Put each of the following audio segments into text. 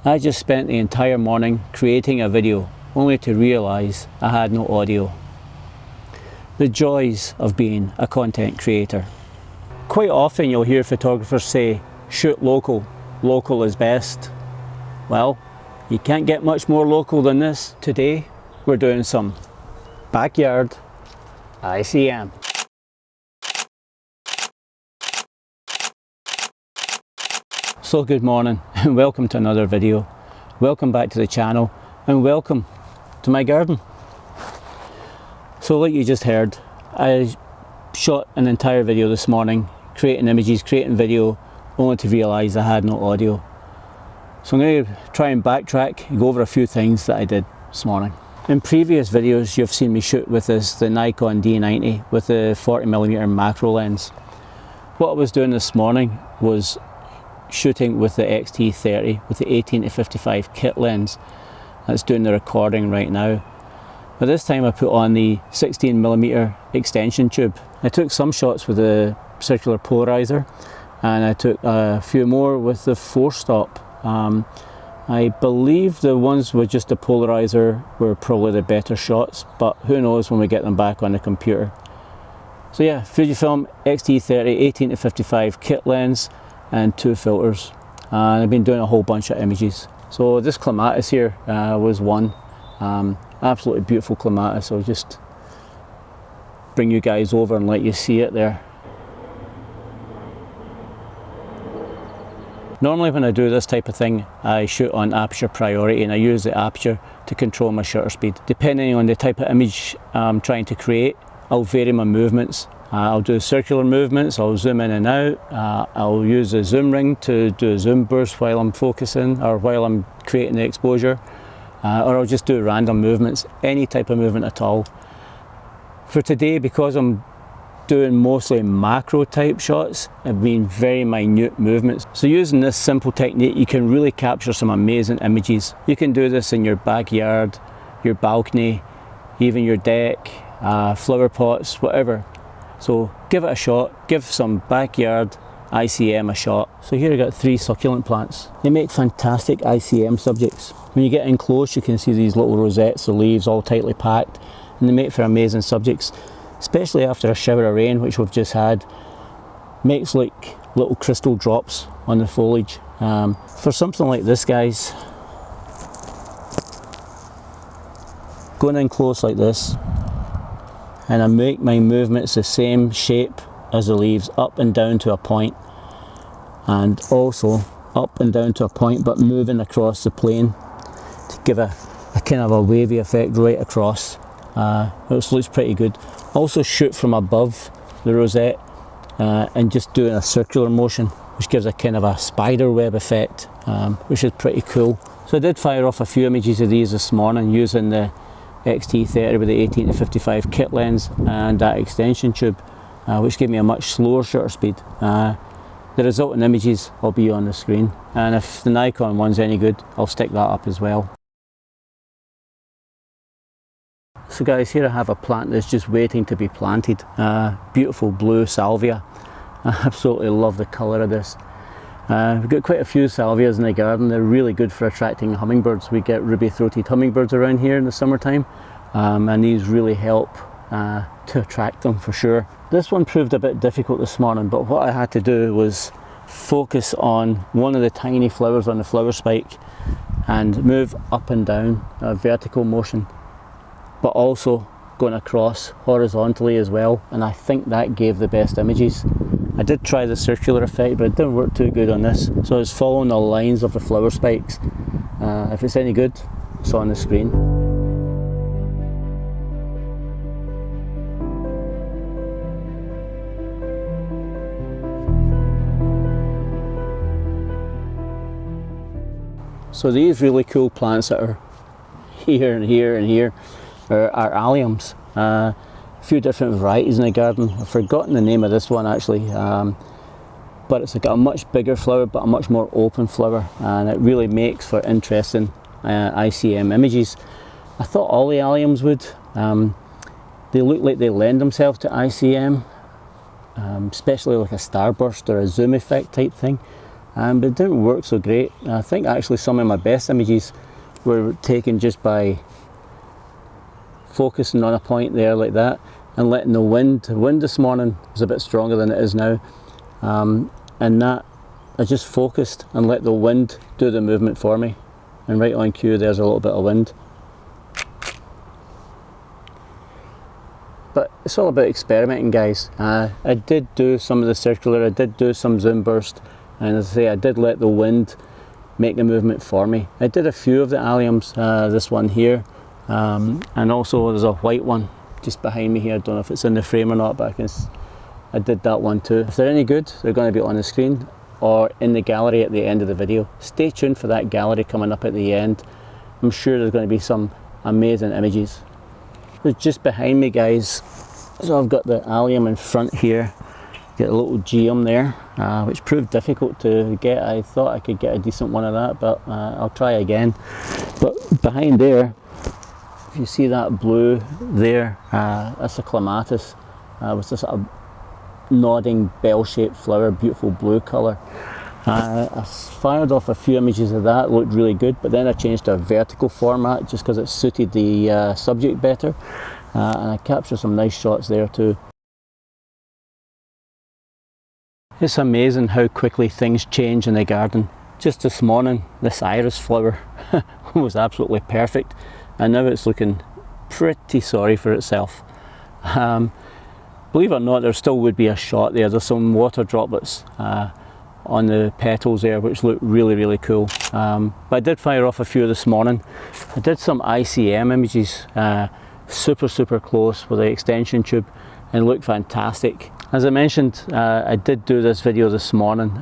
I just spent the entire morning creating a video only to realise I had no audio. The joys of being a content creator. Quite often you'll hear photographers say, shoot local, local is best. Well, you can't get much more local than this. Today we're doing some backyard ICM. So good morning and welcome to another video. Welcome back to the channel and welcome to my garden. So like you just heard, I shot an entire video this morning, creating images, creating video, only to realise I had no audio. So I'm going to try and backtrack and go over a few things that I did this morning. In previous videos you've seen me shoot with the Nikon D90 with the 40mm macro lens. What I was doing this morning was shooting with the X-T30 with the 18-55 kit lens. That's doing the recording right now. But this time I put on the 16mm extension tube. I took some shots with the circular polarizer and I took a few more with the 4-stop. I believe the ones with just the polarizer were probably the better shots, but who knows when we get them back on the computer. So yeah, Fujifilm X-T30 18-55 kit lens and 2 filters, and I've been doing a whole bunch of images. So this clematis here was one, absolutely beautiful clematis. I'll just bring you guys over and let you see it there. Normally when I do this type of thing I shoot on aperture priority and I use the aperture to control my shutter speed. Depending on the type of image I'm trying to create, I'll vary my movements. I'll do circular movements, I'll zoom in and out, I'll use a zoom ring to do a zoom burst while I'm focusing or while I'm creating the exposure, or I'll just do random movements, any type of movement at all. For today, because I'm doing mostly macro type shots, I've been very minute movements. So using this simple technique you can really capture some amazing images. You can do this in your backyard, your balcony, even your deck, flower pots, whatever. So give it a shot, give some backyard ICM a shot. So here I got 3 succulent plants. They make fantastic ICM subjects. When you get in close you can see these little rosettes, the leaves all tightly packed, and they make for amazing subjects, especially after a shower of rain which we've just had. Makes like little crystal drops on the foliage. For something like this, guys, going in close like this, and I make my movements the same shape as the leaves, up and down to a point, and also up and down to a point but moving across the plane to give a kind of a wavy effect right across. It looks pretty good. Also shoot from above the rosette and just doing a circular motion which gives a kind of a spider web effect, which is pretty cool. So I did fire off a few images of these this morning using the X-T30 with the 18-55 kit lens and that extension tube, which gave me a much slower shutter speed. The resulting images will be on the screen, and if the Nikon one's any good I'll stick that up as well. So guys, here I have a plant that's just waiting to be planted. Beautiful blue Salvia. I absolutely love the colour of this. We've got quite a few salvias in the garden. They're really good for attracting hummingbirds. We get ruby-throated hummingbirds around here in the summertime, and these really help to attract them for sure. This one proved a bit difficult this morning, but what I had to do was focus on one of the tiny flowers on the flower spike and move up and down, a vertical motion, but also going across horizontally as well, and I think that gave the best images. I did try the circular effect, but it didn't work too good on this, so I was following the lines of the flower spikes. If it's any good, it's on the screen. So these really cool plants that are here and here and here are Alliums. A few different varieties in the garden. I've forgotten the name of this one actually, but it's got a much bigger flower but a much more open flower, and it really makes for interesting ICM images. I thought all the Alliums would. They look like they lend themselves to ICM, especially like a starburst or a zoom effect type thing. but it didn't work so great. I think actually some of my best images were taken just by focusing on a point there like that and letting the wind this morning was a bit stronger than it is now, and that I just focused and let the wind do the movement for me, and right on cue there's a little bit of wind. But it's all about experimenting, guys. I did do some of the circular, I did do some zoom burst, and as I say, I did let the wind make the movement for me. I did a few of the alliums, this one here, and also there's a white one just behind me here. I don't know if it's in the frame or not, but I did that one too. If they're any good, they're going to be on the screen or in the gallery at the end of the video. Stay tuned for that gallery coming up at the end. I'm sure there's going to be some amazing images. It's just behind me, guys. So I've got the allium in front here. Get a little geum there, which proved difficult to get. I thought I could get a decent one of that, but I'll try again. But behind there, if you see that blue there, that's a clematis with this sort of nodding bell-shaped flower, beautiful blue colour. I fired off a few images of that, looked really good, but then I changed to a vertical format just because it suited the subject better, and I captured some nice shots there too. It's amazing how quickly things change in the garden. Just this morning, this iris flower was absolutely perfect, and now it's looking pretty sorry for itself. Believe it or not, there still would be a shot there. There's some water droplets on the petals there, which look really, really cool. But I did fire off a few this morning. I did some ICM images, super close with the extension tube, and looked fantastic. As I mentioned, I did do this video this morning,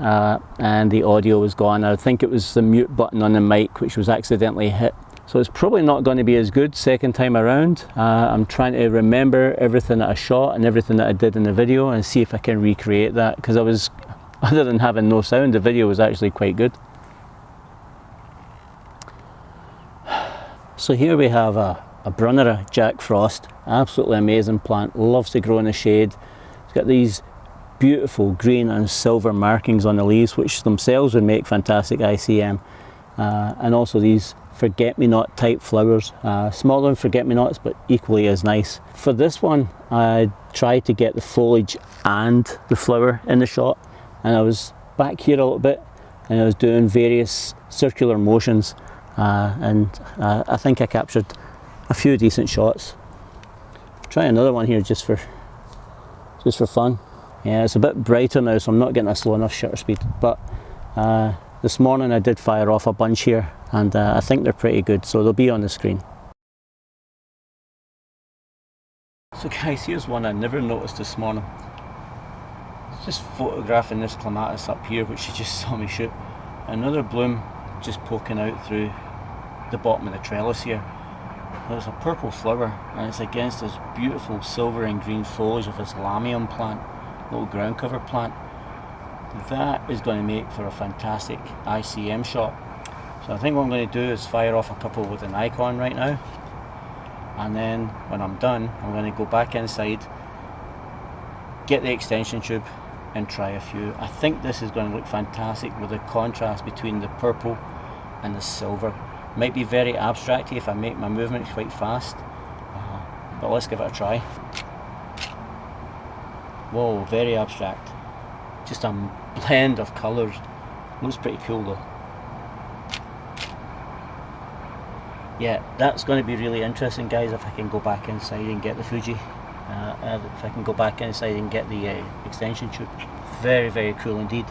and the audio was gone. I think it was the mute button on the mic which was accidentally hit. So it's probably not going to be as good second time around. I'm trying to remember everything that I shot and everything that I did in the video and see if I can recreate that, because other than having no sound, the video was actually quite good. So here we have a Broner, Jack Frost, absolutely amazing plant, loves to grow in the shade. It's got these beautiful green and silver markings on the leaves, which themselves would make fantastic ICM, and also these forget-me-not type flowers, smaller than forget-me-nots but equally as nice. For this one I tried to get the foliage and the flower in the shot, and I was back here a little bit and I was doing various circular motions, and I think I captured a few decent shots. Try another one here just for fun. Yeah, it's a bit brighter now, so I'm not getting a slow enough shutter speed, but this morning I did fire off a bunch here, and I think they're pretty good, so they'll be on the screen. So guys, here's one I never noticed this morning. Just photographing this clematis up here, which you just saw me shoot. Another bloom just poking out through the bottom of the trellis here. There's a purple flower, and it's against this beautiful silver and green foliage of this Allium plant, little ground cover plant. That is going to make for a fantastic ICM shot. So I think what I'm going to do is fire off a couple with the Nikon right now, and then when I'm done I'm going to go back inside, get the extension tube and try a few. I think this is going to look fantastic with the contrast between the purple and the silver. Might be very abstracty if I make my movements quite fast, but let's give it a try. Whoa, very abstract. Just a blend of colours. Looks pretty cool though. Yeah, that's going to be really interesting, guys, if I can go back inside and get the Fuji. If I can go back inside and get the extension tube. Very cool indeed.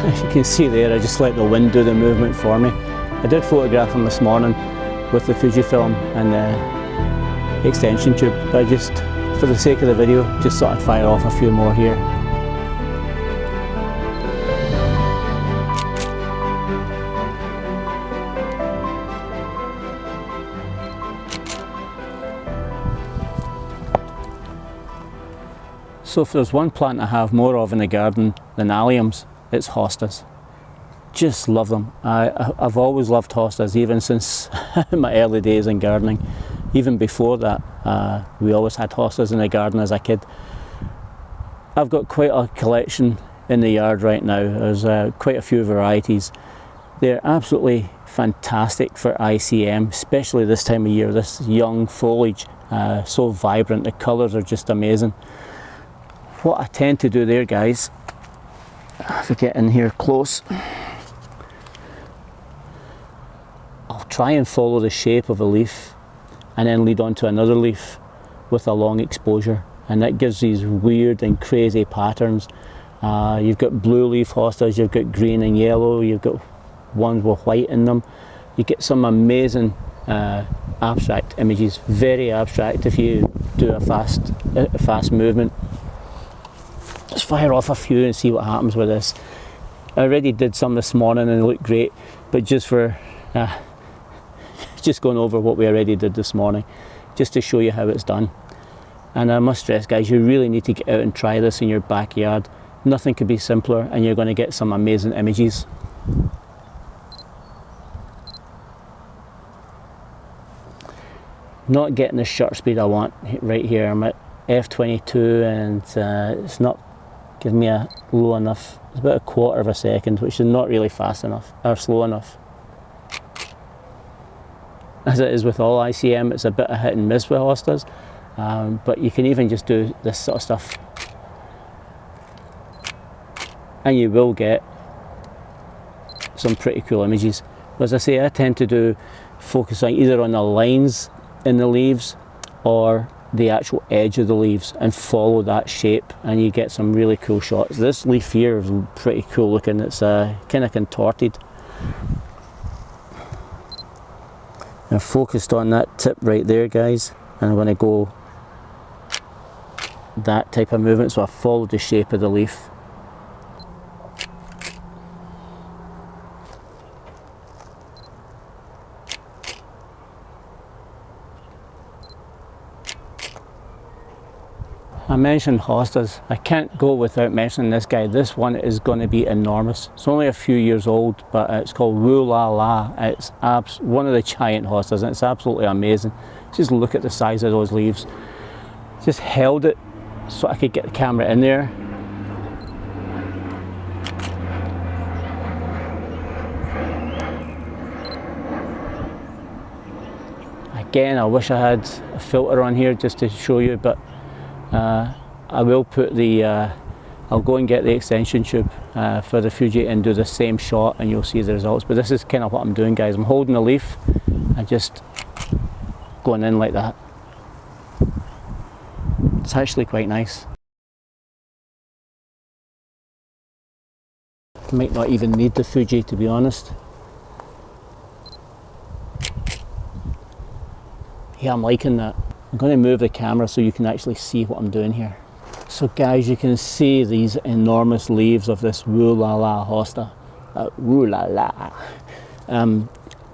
As you can see there, I just let the wind do the movement for me. I did photograph them this morning with the Fujifilm and the extension tube, but I just, for the sake of the video, just thought I'd fire off a few more here. So if there's one plant I have more of in the garden than Alliums, it's Hostas. Just love them. I've always loved Hostas, even since my early days in gardening. Even before that, we always had Hostas in the garden as a kid. I've got quite a collection in the yard right now. There's quite a few varieties. They're absolutely fantastic for ICM, especially this time of year, this young foliage, so vibrant. The colours are just amazing. What I tend to do there, guys, if I get in here close, I'll try and follow the shape of a leaf and then lead on to another leaf with a long exposure, and that gives these weird and crazy patterns. You've got blue leaf hostas, you've got green and yellow, you've got ones with white in them. You get some amazing abstract images, very abstract if you do a fast movement. Let's fire off a few and see what happens with this. I already did some this morning and they look great, but just for just going over what we already did this morning, just to show you how it's done. And I must stress, guys, you really need to get out and try this in your backyard. Nothing could be simpler, and you're going to get some amazing images. Not getting the shutter speed I want right here. I'm at f22 and it's not giving me a low enough. It's about a quarter of a second, which is not really fast enough or slow enough. As it is with all ICM, it's a bit of hit and miss with hostas, but you can even just do this sort of stuff and you will get some pretty cool images. As I say, I tend to do focus on either on the lines in the leaves or the actual edge of the leaves and follow that shape, and you get some really cool shots. This leaf here is pretty cool looking. It's kind of contorted. I'm focused on that tip right there, guys, and I'm going to go that type of movement, so I followed the shape of the leaf. I mentioned hostas. I can't go without mentioning this guy. This one is going to be enormous. It's only a few years old, but it's called Woo La La. It's one of the giant hostas, and it's absolutely amazing. Just look at the size of those leaves. Just held it so I could get the camera in there. Again, I wish I had a filter on here just to show you, but I will put the, I'll go and get the extension tube for the Fuji and do the same shot and you'll see the results. But this is kind of what I'm doing, guys. I'm holding the leaf and just going in like that. It's actually quite nice. Might not even need the Fuji, to be honest. Yeah, I'm liking that. I'm going to move the camera so you can actually see what I'm doing here. So guys, you can see these enormous leaves of this Woo La La hosta. Woo La La.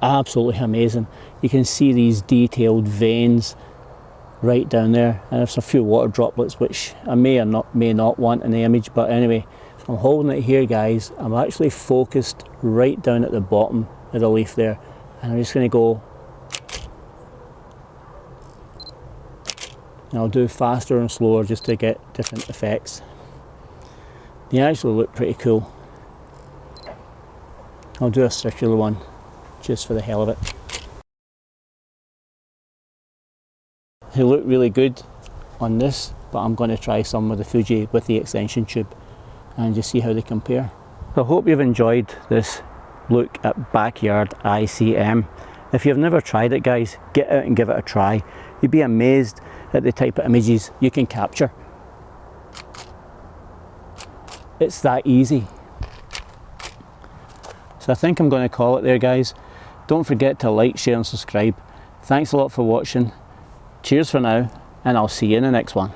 Absolutely amazing. You can see these detailed veins right down there, and there's a few water droplets which I may or may not want in the image, but anyway, I'm holding it here, guys. I'm actually focused right down at the bottom of the leaf there, and I'm just going to go. And I'll do faster and slower just to get different effects. They actually look pretty cool. I'll do a circular one just for the hell of it. They look really good on this, but I'm going to try some with the Fuji with the extension tube and just see how they compare. I hope you've enjoyed this look at backyard ICM. If you've never tried it, guys, get out and give it a try. You'd be amazed at the type of images you can capture. It's that easy. So I think I'm going to call it there, guys. Don't forget to like, share and subscribe. Thanks a lot for watching. Cheers for now, and I'll see you in the next one.